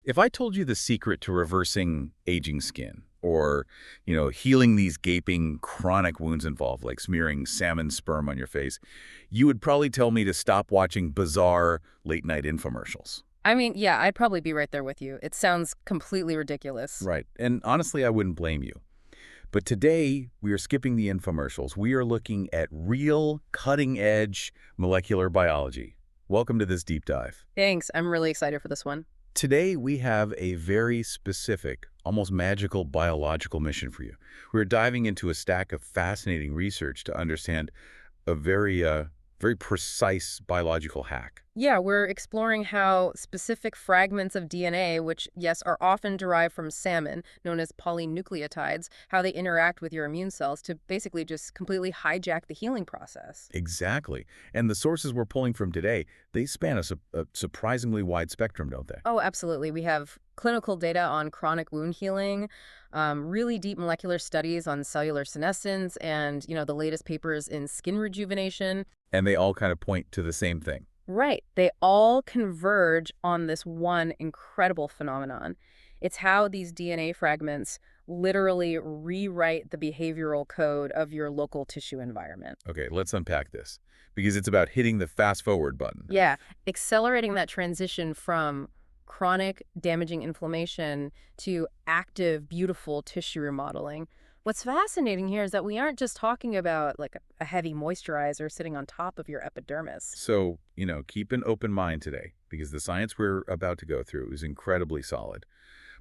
If I told you the secret to reversing aging skin or, healing these gaping chronic wounds involved, like smearing salmon sperm on your face, you would probably tell me to stop watching bizarre late-night infomercials. I mean, yeah, I'd probably be right there with you. It sounds completely ridiculous. Right. And honestly, I wouldn't blame you. But today, we are skipping the infomercials. We are looking at real, cutting-edge molecular biology. Welcome to this deep dive. Thanks. I'm really excited for this one. Today, we have a very specific, almost magical biological mission for you. We're diving into a stack of fascinating research to understand a very precise biological hack. Yeah, we're exploring how specific fragments of DNA, which, yes, are often derived from salmon, known as polynucleotides, how they interact with your immune cells to basically just completely hijack the healing process. Exactly. And the sources we're pulling from today, they span a surprisingly wide spectrum, don't they? Oh, absolutely. We have clinical data on chronic wound healing, really deep molecular studies on cellular senescence, and, the latest papers in skin rejuvenation. And they all kind of point to the same thing. Right. They all converge on this one incredible phenomenon. It's how these DNA fragments literally rewrite the behavioral code of your local tissue environment. Okay, let's unpack this, because it's about hitting the fast forward button. Yeah, accelerating that transition from chronic damaging inflammation to active, beautiful tissue remodeling. What's fascinating here is that we aren't just talking about like a heavy moisturizer sitting on top of your epidermis. So, keep an open mind today, because the science we're about to go through is incredibly solid.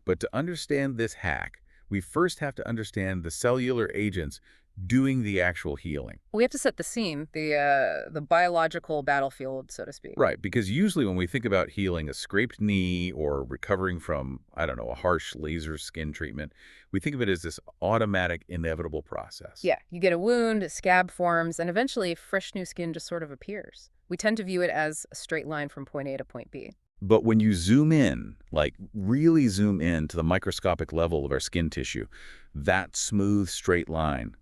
But to understand this hack, we first have to understand the cellular agents doing the actual healing. We have to set the scene, the biological battlefield, so to speak. Right, because usually when we think about healing a scraped knee or recovering from, I don't know, a harsh laser skin treatment, we think of it as this automatic, inevitable process. Yeah, you get a wound, a scab forms, and eventually fresh new skin just sort of appears. We tend to view it as a straight line from point A to point B. But when you zoom in, like really zoom in to the microscopic level of our skin tissue, that smooth, straight line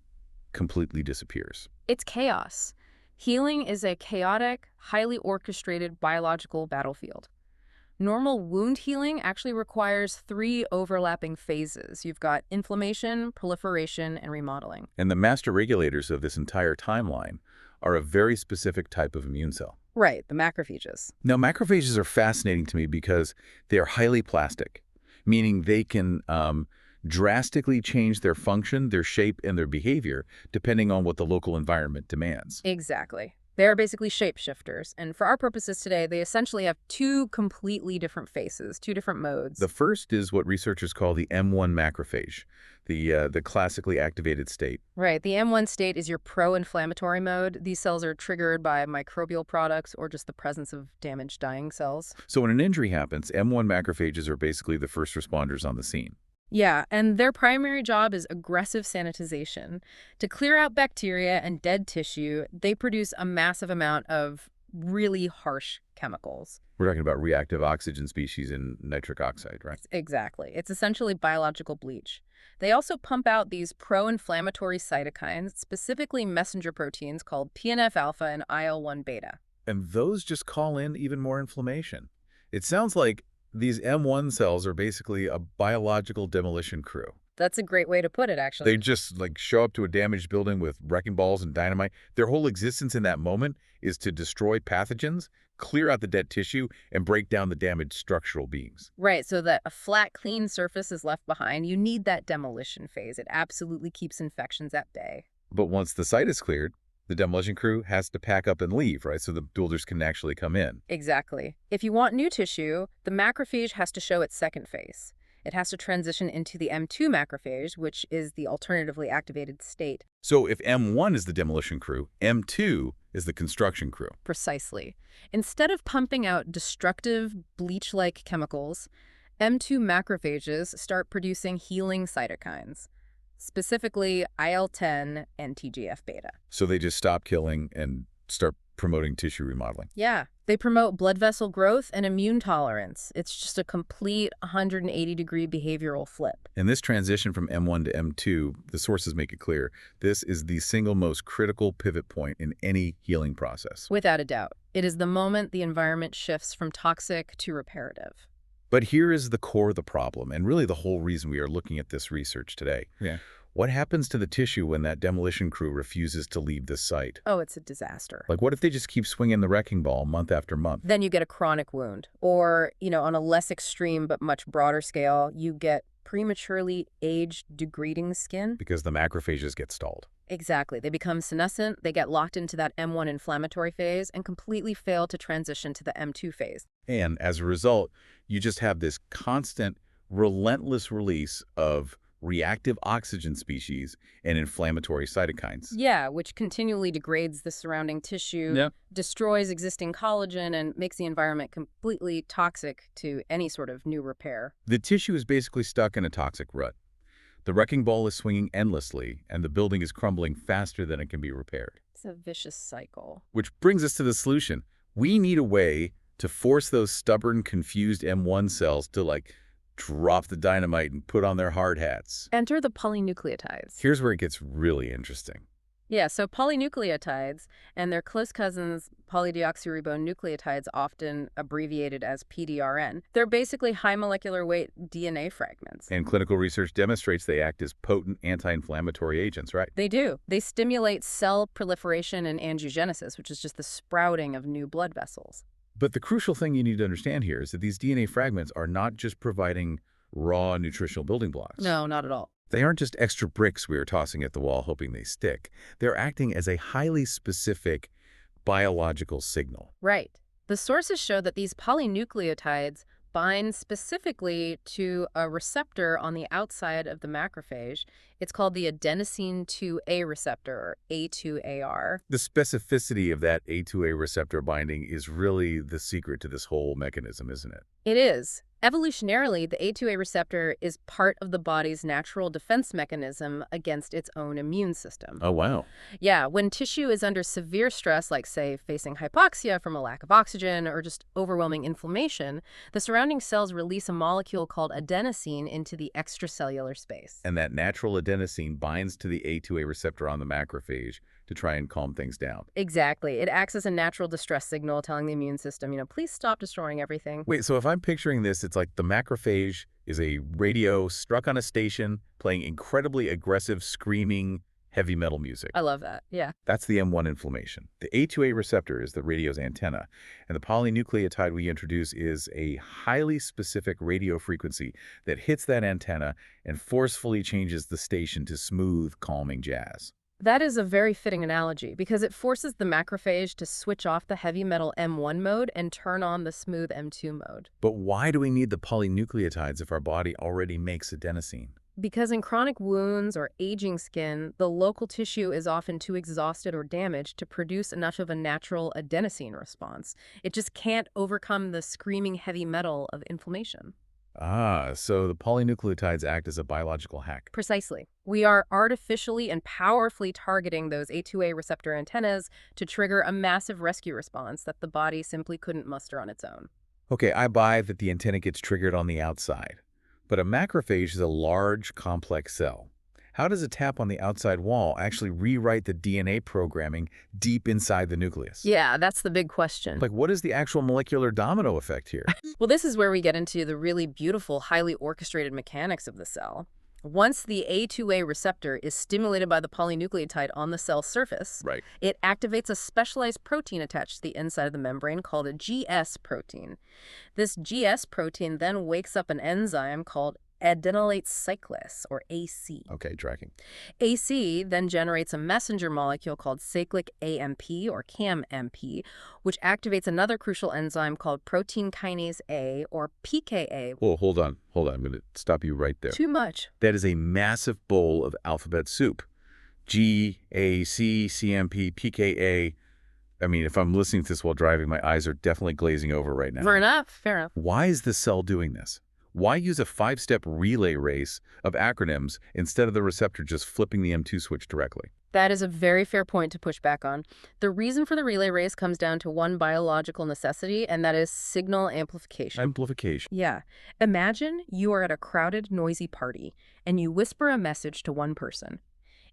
completely disappears. It's chaos. Healing is a chaotic, highly orchestrated biological battlefield. Normal wound healing actually requires 3 overlapping phases. You've got inflammation, proliferation, and remodeling. And the master regulators of this entire timeline are a very specific type of immune cell. Right, the macrophages. Now, macrophages are fascinating to me because they are highly plastic, meaning they can drastically change their function, their shape, and their behavior depending on what the local environment demands. Exactly. They're basically shapeshifters, and for our purposes today, they essentially have 2 completely different faces, 2 different modes. The first is what researchers call the M1 macrophage, the classically activated state. Right, the M1 state is your pro-inflammatory mode. These cells are triggered by microbial products or just the presence of damaged dying cells. So when an injury happens, M1 macrophages are basically the first responders on the scene. Yeah, and their primary job is aggressive sanitization. To clear out bacteria and dead tissue, they produce a massive amount of really harsh chemicals. We're talking about reactive oxygen species and nitric oxide, right? Exactly. It's essentially biological bleach. They also pump out these pro-inflammatory cytokines, specifically messenger proteins called TNF-alpha and IL-1 beta. And those just call in even more inflammation. It sounds like these M1 cells are basically a biological demolition crew. That's a great way to put it, actually. They just show up to a damaged building with wrecking balls and dynamite. Their whole existence in that moment is to destroy pathogens, clear out the dead tissue, and break down the damaged structural beings. Right, so that a flat, clean surface is left behind. You need that demolition phase. It absolutely keeps infections at bay. But once the site is cleared, the demolition crew has to pack up and leave, right? So the builders can actually come in. Exactly. If you want new tissue, the macrophage has to show its second phase. It has to transition into the M2 macrophage, which is the alternatively activated state. So if M1 is the demolition crew, M2 is the construction crew. Precisely. Instead of pumping out destructive, bleach-like chemicals, M2 macrophages start producing healing cytokines, specifically IL-10 and TGF-beta. So they just stop killing and start promoting tissue remodeling. Yeah, they promote blood vessel growth and immune tolerance. It's just a complete 180-degree behavioral flip. And this transition from M1 to M2, the sources make it clear, this is the single most critical pivot point in any healing process. Without a doubt. It is the moment the environment shifts from toxic to reparative. But here is the core of the problem, and really the whole reason we are looking at this research today. Yeah. What happens to the tissue when that demolition crew refuses to leave the site? Oh, it's a disaster. Like, what if they just keep swinging the wrecking ball month after month? Then you get a chronic wound. Or, on a less extreme but much broader scale, you get prematurely aged, degrading skin. Because the macrophages get stalled. Exactly. They become senescent, they get locked into that M1 inflammatory phase, and completely fail to transition to the M2 phase. And as a result, you just have this constant, relentless release of reactive oxygen species and inflammatory cytokines. Yeah, which continually degrades the surrounding tissue, Yeah. destroys existing collagen, and makes the environment completely toxic to any sort of new repair. The tissue is basically stuck in a toxic rut. The wrecking ball is swinging endlessly, and the building is crumbling faster than it can be repaired. It's a vicious cycle. Which brings us to the solution. We need a way to force those stubborn, confused M1 cells to, drop the dynamite and put on their hard hats. Enter the polynucleotides. Here's where it gets really interesting. Yeah, so polynucleotides and their close cousins, polydeoxyribonucleotides, often abbreviated as PDRN. They're basically high molecular weight DNA fragments. And clinical research demonstrates they act as potent anti-inflammatory agents, right? They do. They stimulate cell proliferation and angiogenesis, which is just the sprouting of new blood vessels. But the crucial thing you need to understand here is that these DNA fragments are not just providing raw nutritional building blocks. No, not at all. They aren't just extra bricks we are tossing at the wall hoping they stick. They're acting as a highly specific biological signal. Right. The sources show that these polynucleotides bind specifically to a receptor on the outside of the macrophage. It's called the adenosine 2A receptor, or A2AR. The specificity of that A2A receptor binding is really the secret to this whole mechanism, isn't it? It is. Evolutionarily, the A2A receptor is part of the body's natural defense mechanism against its own immune system. Oh, wow. Yeah, when tissue is under severe stress, like, say, facing hypoxia from a lack of oxygen or just overwhelming inflammation, the surrounding cells release a molecule called adenosine into the extracellular space. And that natural adenosine binds to the A2A receptor on the macrophage to try and calm things down. Exactly. It acts as a natural distress signal telling the immune system, please stop destroying everything. Wait, so if I'm picturing this, it's like the macrophage is a radio struck on a station playing incredibly aggressive, screaming, heavy metal music. I love that. Yeah. That's the M1 inflammation. The A2A receptor is the radio's antenna, and the polynucleotide we introduce is a highly specific radio frequency that hits that antenna and forcefully changes the station to smooth, calming jazz. That is a very fitting analogy because it forces the macrophage to switch off the heavy metal M1 mode and turn on the smooth M2 mode. But why do we need the polynucleotides if our body already makes adenosine? Because in chronic wounds or aging skin, the local tissue is often too exhausted or damaged to produce enough of a natural adenosine response. It just can't overcome the screaming heavy metal of inflammation. Ah, so the polynucleotides act as a biological hack. Precisely. We are artificially and powerfully targeting those A2A receptor antennas to trigger a massive rescue response that the body simply couldn't muster on its own. Okay, I buy that the antenna gets triggered on the outside. But a macrophage is a large, complex cell. How does a tap on the outside wall actually rewrite the DNA programming deep inside the nucleus? Yeah, that's the big question. What is the actual molecular domino effect here? Well, this is where we get into the really beautiful, highly orchestrated mechanics of the cell. Once the A2A receptor is stimulated by the polynucleotide on the cell surface, Right. it activates a specialized protein attached to the inside of the membrane called a GS protein. This GS protein then wakes up an enzyme called adenylate cyclase, or AC. Okay, tracking. AC then generates a messenger molecule called cyclic AMP, or CAM-MP, which activates another crucial enzyme called protein kinase A, or PKA. Whoa, hold on. I'm going to stop you right there. Too much. That is a massive bowl of alphabet soup. G, A, C, CMP, PKA. I mean, if I'm listening to this while driving, my eyes are definitely glazing over right now. Fair enough. Fair enough. Why is the cell doing this? Why use a 5-step relay race of acronyms instead of the receptor just flipping the M2 switch directly? That is a very fair point to push back on. The reason for the relay race comes down to one biological necessity, and that is signal amplification. Amplification. Yeah. Imagine you are at a crowded, noisy party, and you whisper a message to one person.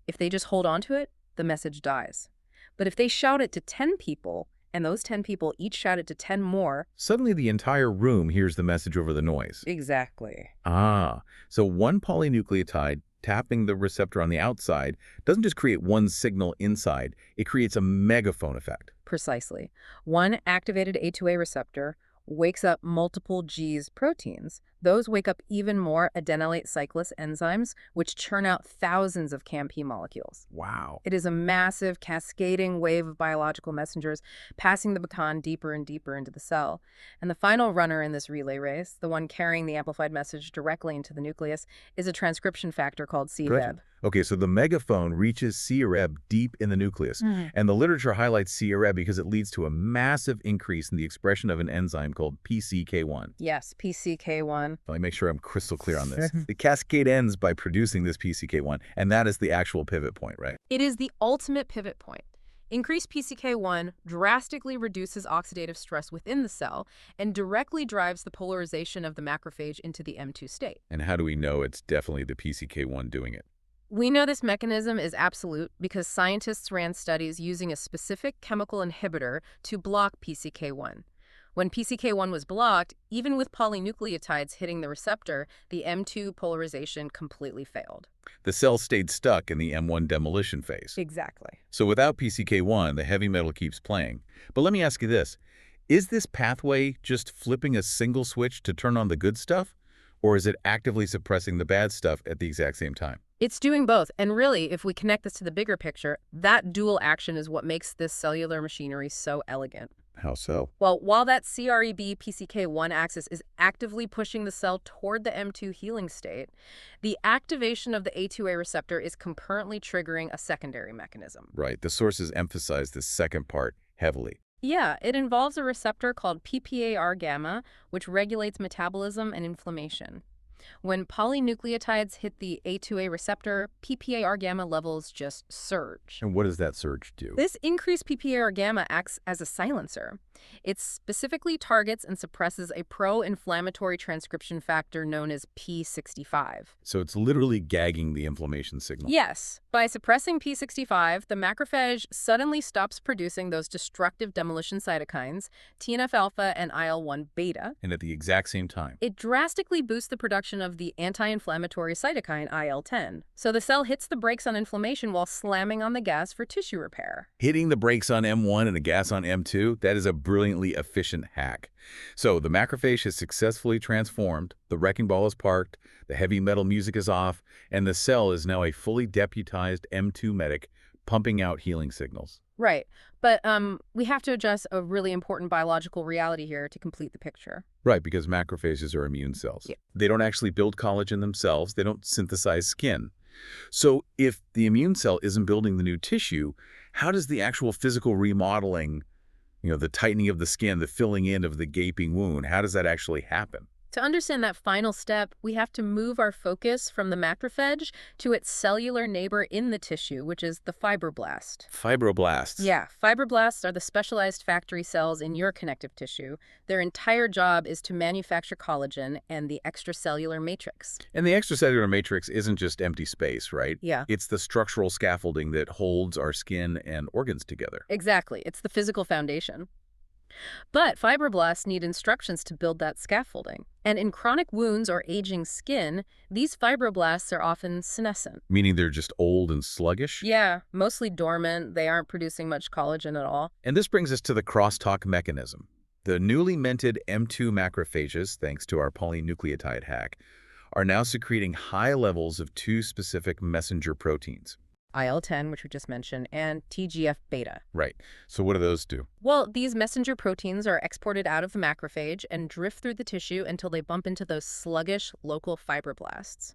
If they just hold on to it, the message dies. But if they shout it to 10 people, and those 10 people each shouted to 10 more. Suddenly the entire room hears the message over the noise. Exactly. Ah, so one polynucleotide tapping the receptor on the outside doesn't just create one signal inside, it creates a megaphone effect. Precisely. One activated A2A receptor wakes up multiple G's proteins. Those wake up even more adenylate cyclase enzymes, which churn out thousands of CAMP molecules. Wow. It is a massive, cascading wave of biological messengers passing the baton deeper and deeper into the cell. And the final runner in this relay race, the one carrying the amplified message directly into the nucleus, is a transcription factor called CREB. Okay, so the megaphone reaches CREB deep in the nucleus, and the literature highlights CREB because it leads to a massive increase in the expression of an enzyme called PCK1. Yes, PCK1. Let me make sure I'm crystal clear on this. The cascade ends by producing this PCK1, and that is the actual pivot point, right? It is the ultimate pivot point. Increased PCK1 drastically reduces oxidative stress within the cell and directly drives the polarization of the macrophage into the M2 state. And how do we know it's definitely the PCK1 doing it? We know this mechanism is absolute because scientists ran studies using a specific chemical inhibitor to block PCK1. When PCK1 was blocked, even with polynucleotides hitting the receptor, the M2 polarization completely failed. The cell stayed stuck in the M1 demolition phase. Exactly. So without PCK1, the heavy metal keeps playing. But let me ask you this. Is this pathway just flipping a single switch to turn on the good stuff? Or is it actively suppressing the bad stuff at the exact same time? It's doing both. And really, if we connect this to the bigger picture, that dual action is what makes this cellular machinery so elegant. How so? Well, while that CREB-PCK1 axis is actively pushing the cell toward the M2 healing state, the activation of the A2A receptor is concurrently triggering a secondary mechanism. Right. The sources emphasize this second part heavily. Yeah, it involves a receptor called PPAR-gamma, which regulates metabolism and inflammation. When polynucleotides hit the A2A receptor, PPAR-gamma levels just surge. And what does that surge do? This increased PPAR-gamma acts as a silencer. It specifically targets and suppresses a pro-inflammatory transcription factor known as P65. So it's literally gagging the inflammation signal. Yes. By suppressing P65, the macrophage suddenly stops producing those destructive demolition cytokines, TNF-alpha and IL-1 beta. And at the exact same time. It drastically boosts the production of the anti-inflammatory cytokine IL-10. So the cell hits the brakes on inflammation while slamming on the gas for tissue repair. Hitting the brakes on M1 and the gas on M2, that is a brilliantly efficient hack. So the macrophage has successfully transformed, the wrecking ball is parked, the heavy metal music is off, and the cell is now a fully deputized M2 medic pumping out healing signals. Right. But we have to address a really important biological reality here to complete the picture. Right, because macrophages are immune cells. Yeah. They don't actually build collagen themselves. They don't synthesize skin. So if the immune cell isn't building the new tissue, how does the actual physical remodeling, the tightening of the skin, the filling in of the gaping wound, how does that actually happen? To understand that final step, we have to move our focus from the macrophage to its cellular neighbor in the tissue, which is the fibroblast. Fibroblasts. Yeah, fibroblasts are the specialized factory cells in your connective tissue. Their entire job is to manufacture collagen and the extracellular matrix. And the extracellular matrix isn't just empty space, right? Yeah. It's the structural scaffolding that holds our skin and organs together. Exactly. It's the physical foundation. But fibroblasts need instructions to build that scaffolding. And in chronic wounds or aging skin, these fibroblasts are often senescent. Meaning they're just old and sluggish? Yeah, mostly dormant. They aren't producing much collagen at all. And this brings us to the crosstalk mechanism. The newly minted M2 macrophages, thanks to our polynucleotide hack, are now secreting high levels of two specific messenger proteins. IL-10, which we just mentioned, and TGF-beta. Right. So what do those do? Well, these messenger proteins are exported out of the macrophage and drift through the tissue until they bump into those sluggish local fibroblasts.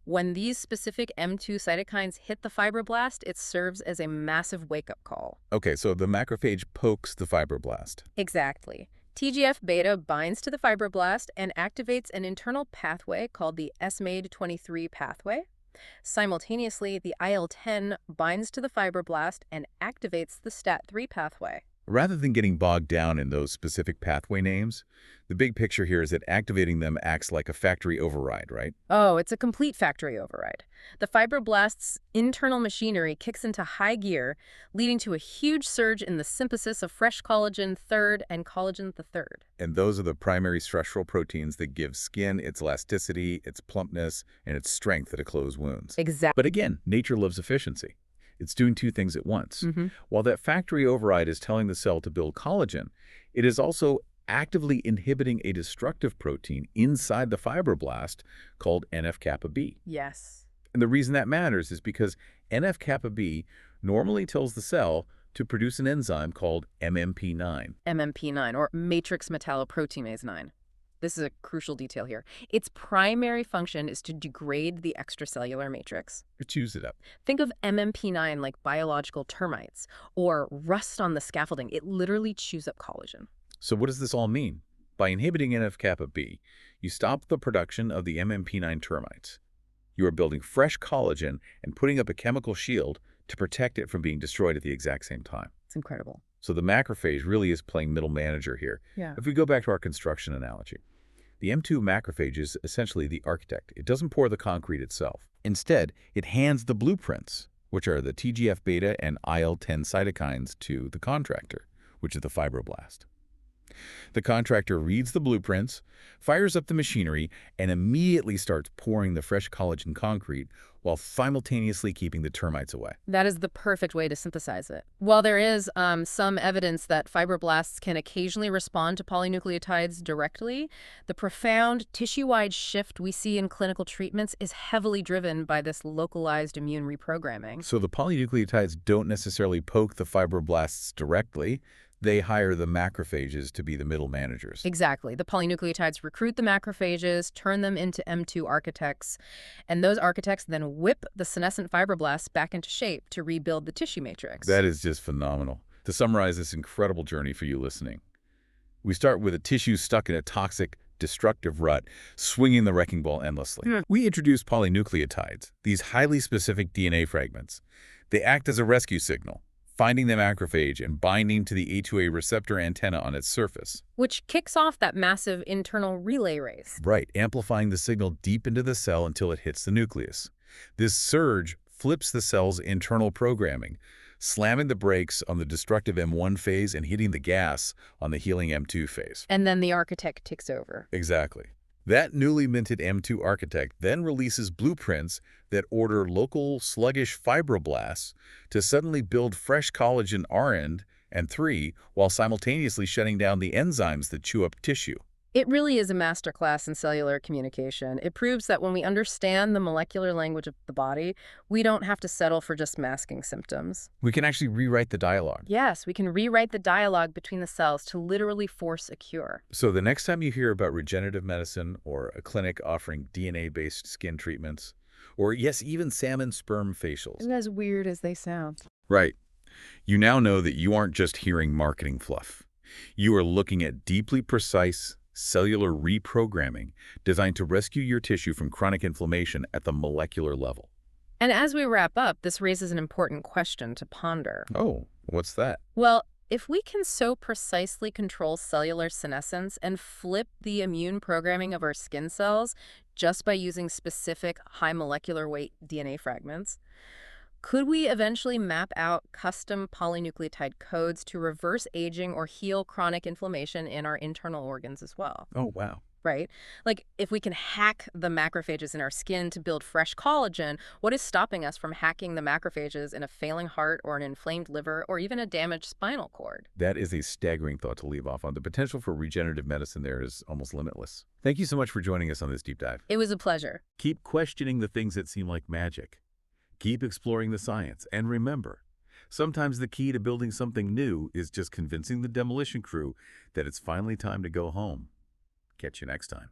When these specific M2 cytokines hit the fibroblast, it serves as a massive wake-up call. Okay, so the macrophage pokes the fibroblast. Exactly. TGF-beta binds to the fibroblast and activates an internal pathway called the SMAD23 pathway. Simultaneously, the IL-10 binds to the fibroblast and activates the STAT3 pathway. Rather than getting bogged down in those specific pathway names, the big picture here is that activating them acts like a factory override, right? Oh, it's a complete factory override. The fibroblast's internal machinery kicks into high gear, leading to a huge surge in the synthesis of fresh collagen third and collagen the third. And those are the primary structural proteins that give skin its elasticity, its plumpness, and its strength at a closed wounds. Exactly. But again, nature loves efficiency. It's doing two things at once. While that factory override is telling the cell to build collagen, it is also actively inhibiting a destructive protein inside the fibroblast called NF-kappa B. Yes. And the reason that matters is because NF-kappa B normally tells the cell to produce an enzyme called MMP9. MMP9, or matrix metalloproteinase 9. This is a crucial detail here. Its primary function is to degrade the extracellular matrix. It chews it up. Think of MMP9 like biological termites or rust on the scaffolding. It literally chews up collagen. So what does this all mean? By inhibiting NF-kappa B, you stop the production of the MMP9 termites. You are building fresh collagen and putting up a chemical shield to protect it from being destroyed at the exact same time. It's incredible. So the macrophage really is playing middle manager here. Yeah. If we go back to our construction analogy, the M2 macrophage is essentially the architect. It doesn't pour the concrete itself. Instead, it hands the blueprints, which are the TGF-beta and IL-10 cytokines, to the contractor, which is the fibroblast. The contractor reads the blueprints, fires up the machinery, and immediately starts pouring the fresh collagen concrete while simultaneously keeping the termites away. That is the perfect way to synthesize it. While there is some evidence that fibroblasts can occasionally respond to polynucleotides directly, the profound tissue-wide shift we see in clinical treatments is heavily driven by this localized immune reprogramming. So the polynucleotides don't necessarily poke the fibroblasts directly. They hire the macrophages to be the middle managers. Exactly. The polynucleotides recruit the macrophages, turn them into M2 architects, and those architects then whip the senescent fibroblasts back into shape to rebuild the tissue matrix. That is just phenomenal. To summarize this incredible journey for you listening, we start with a tissue stuck in a toxic, destructive rut, swinging the wrecking ball endlessly. We introduce polynucleotides, these highly specific DNA fragments. They act as a rescue signal, finding the macrophage and binding to the A2A receptor antenna on its surface. Which kicks off that massive internal relay race. Right, amplifying the signal deep into the cell until it hits the nucleus. This surge flips the cell's internal programming, slamming the brakes on the destructive M1 phase and hitting the gas on the healing M2 phase. And then the architect takes over. Exactly. That newly minted M2 architect then releases blueprints that order local sluggish fibroblasts to suddenly build fresh collagen RN and 3 while simultaneously shutting down the enzymes that chew up tissue. It really is a masterclass in cellular communication. It proves that when we understand the molecular language of the body, we don't have to settle for just masking symptoms. We can actually rewrite the dialogue. Yes, we can rewrite the dialogue between the cells to literally force a cure. So the next time you hear about regenerative medicine or a clinic offering DNA-based skin treatments, or yes, even salmon sperm facials. As weird as they sound. Right. You now know that you aren't just hearing marketing fluff. You are looking at deeply precise cellular reprogramming designed to rescue your tissue from chronic inflammation at the molecular level. And as we wrap up, this raises an important question to ponder. Oh, what's that? Well, if we can so precisely control cellular senescence and flip the immune programming of our skin cells just by using specific high molecular weight DNA fragments, could we eventually map out custom polynucleotide codes to reverse aging or heal chronic inflammation in our internal organs as well? Oh, wow. Right? Like, if we can hack the macrophages in our skin to build fresh collagen, what is stopping us from hacking the macrophages in a failing heart or an inflamed liver or even a damaged spinal cord? That is a staggering thought to leave off on. The potential for regenerative medicine there is almost limitless. Thank you so much for joining us on this deep dive. It was a pleasure. Keep questioning the things that seem like magic. Keep exploring the science. And remember, sometimes the key to building something new is just convincing the demolition crew that it's finally time to go home. Catch you next time.